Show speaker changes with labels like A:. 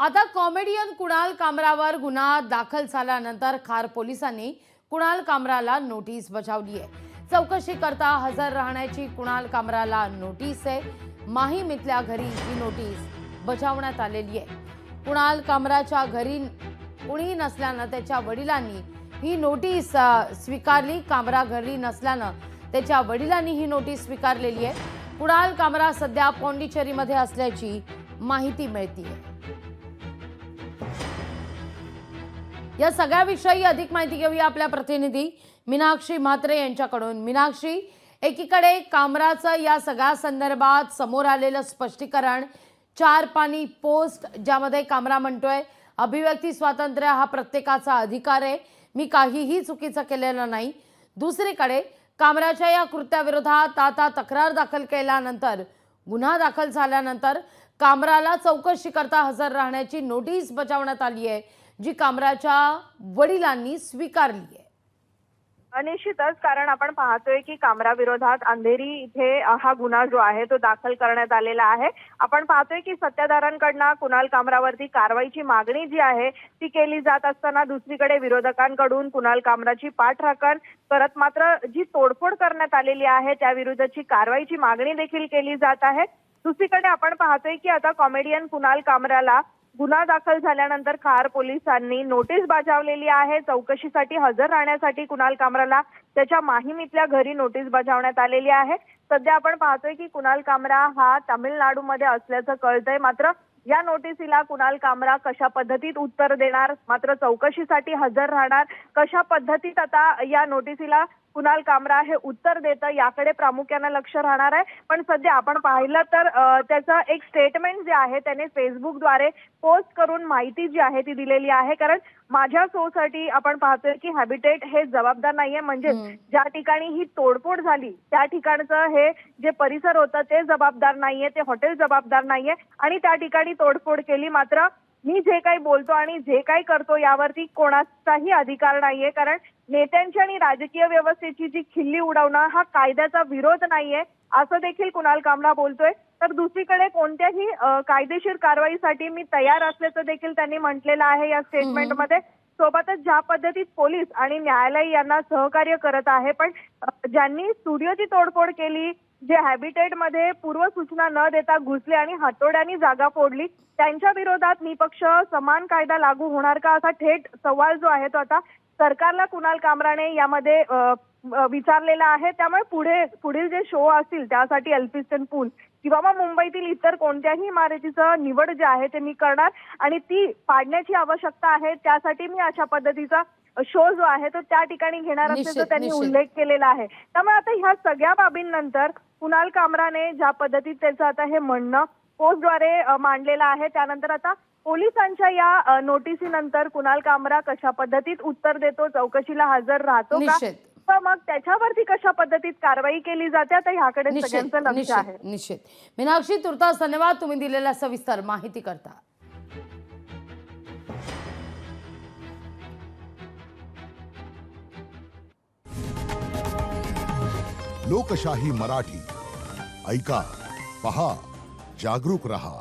A: आता कॉमेडियन कुणाल कामरावर गुन्हा दाखल झाल्यानंतर खार पोलिसांनी कुणाल कामराला नोटीस बजावली आहे। चौकशी करता हजर राहण्याची कुणाल कामराला नोटीस आहे। माहीम इथल्या घरी ही नोटीस बजावण्यात आलेली आहे। कुणाल कामराच्या घरी कुणी नसल्यानं त्याच्या वडिलांनी ही नोटीस स्वीकारली। कामरा घरी नसल्यानं त्याच्या वडिलांनी ही नोटीस स्वीकारलेली आहे। कुणाल कामरा सध्या पॉंडिचेरीमध्ये असल्याची माहिती मिळते। या सगळ्याविषयी अधिक माहिती घेऊया आपल्या प्रतिनिधी मीनाक्षी म्हात्रे यांच्याकडून। मीनाक्षी, एकीकडे कामराचं या सगळ्या संदर्भात समोर आलेलं स्पष्टीकरण, 4 पानी पोस्ट ज्यामध्ये कामरा म्हणतोय अभिव्यक्ती स्वातंत्र्य हा प्रत्येकाचा अधिकार आहे, मी काहीही चुकीचं केलेलं नाही। दुसरीकडे कामराच्या या कृत्याविरोधात आता तक्रार दाखल केल्यानंतर गुन्हा दाखल झाल्यानंतर कामराला चौकशी करता हजर राहण्याची नोटीस बजावण्यात आली आहे, जी कामराच्या वडिलांनी स्वीकारली आहे।
B: निश्चितच, कारण आपण पाहतोय की कामरा विरोधात अंधेरी इथे हा गुन्हा जो आहे तो दाखल करण्यात आलेला आहे। आपण पाहतोय की सत्ताधाऱ्यांकडून कुणाल कामरावरती कारवाईची मागणी जी आहे ती केली जात असताना दुसरीकडे विरोधकांकडून कुणाल कामराची पाठराखण करत मात्र जी तोडफोड करण्यात आलेली आहे त्याविरुद्धची कारवाईची मागणी देखील केली जात आहे। दुसरीकडे आपण पाहतोय की आता कॉमेडियन कुणाल कामराला गुन्हा दाखल झाल्यानंतर खार पोलिसांनी नोटीस बजावलेली आहे। चौकशीसाठी हजर राहण्यासाठी कुणाल कामराला त्याच्या माहीम इथल्या घरी नोटीस बजावण्यात आलेली आहे। सध्या आपण पाहतोय की कुणाल कामरा हा तामिळनाडूमध्ये असल्याचं कळतंय, मात्र या नोटीसीला कुणाल कामरा कशा पद्धतीत उत्तर देणार, मात्र चौकशीसाठी हजर राहणार कशा पद्धतीत आता या नोटीसीला कुणाल कामरा हे उत्तर देतं याकडे प्रामुख्याने लक्ष राहणार आहे। पण सध्या आपण पाहिलं तर त्याचं एक स्टेटमेंट जे आहे त्याने फेसबुकद्वारे पोस्ट करून माहिती जी आहे ती दिलेली आहे। कारण माझ्या सोसाठी आपण पाहतोय की हॅबिटेट हे जबाबदार नाहीये, म्हणजे ज्या ठिकाणी ही तोडफोड झाली त्या ठिकाणचं हे जे परिसर होतं ते जबाबदार नाहीये, ते हॉटेल जबाबदार नाहीये आणि त्या ठिकाणी तोडफोड केली। मात्र मी जे काही बोलतो आणि जे काही करतो यावरती कोणाचाही अधिकार नाहीये, कारण नेत्यांची आणि राजकीय व्यवस्थेची जी खिल्ली उडवणं हा कायद्याचा विरोध नाहीये असं देखील कुणाल कामरा बोलतोय। तर दुसरीकडे कोणत्याही कायदेशीर कारवाईसाठी मी तयार असल्याचं देखील त्यांनी म्हटलेलं आहे या स्टेटमेंटमध्ये। सोबतच ज्या पद्धतीत पोलीस आणि न्यायालय यांना सहकार्य करत आहे, पण ज्यांनी स्टुडिओची तोडफोड केली, जे हॅबिटेटमध्ये पूर्वसूचना न देता घुसले आणि हातोड्यांनी जागा फोडली, त्यांच्या विरोधात निपक्ष समान कायदा लागू होणार का असा थेट सवाल जो आहे तो आता सरकारला कुणाल कामराने यामध्ये विचारलेला आहे। त्यामुळे पुढील जे शो असतील त्यासाठी एल्फिन्स्टन पूल किंवा मग मुंबईतील इतर कोणत्याही इमारतीचं निवड जे आहे ते मी करणार आणि ती पाडण्याची आवश्यकता आहे, त्यासाठी मी अशा पद्धतीचा शो जो आहे तो त्या ठिकाणी घेणार असल्याचा त्यांनी उल्लेख केलेला आहे। त्यामुळे आता ह्या सगळ्या बाबींनंतर कुणाल कामराने ज्या पद्धतीत त्याचं आता हे म्हणणं पोस्टद्वारे मांडलेलं आहे, त्यानंतर आता पोलिसांच्या या नोटीसीनंतर कुणाल कामरा कशा पद्धतीत उत्तर देतो, चौकशीला हजर राहतो का, मग त्याच्यावरती कशा पद्धतीत कारवाई केली जाते आता ह्याकडे सगळ्यांचं लक्ष आहे।
A: निश्चित मीनाक्षी, तुर्तास धन्यवाद तुम्ही दिलेल्या सविस्तर माहिती करता।
C: लोकशाही मराठी ऐका, पहा, जागरूक रहा।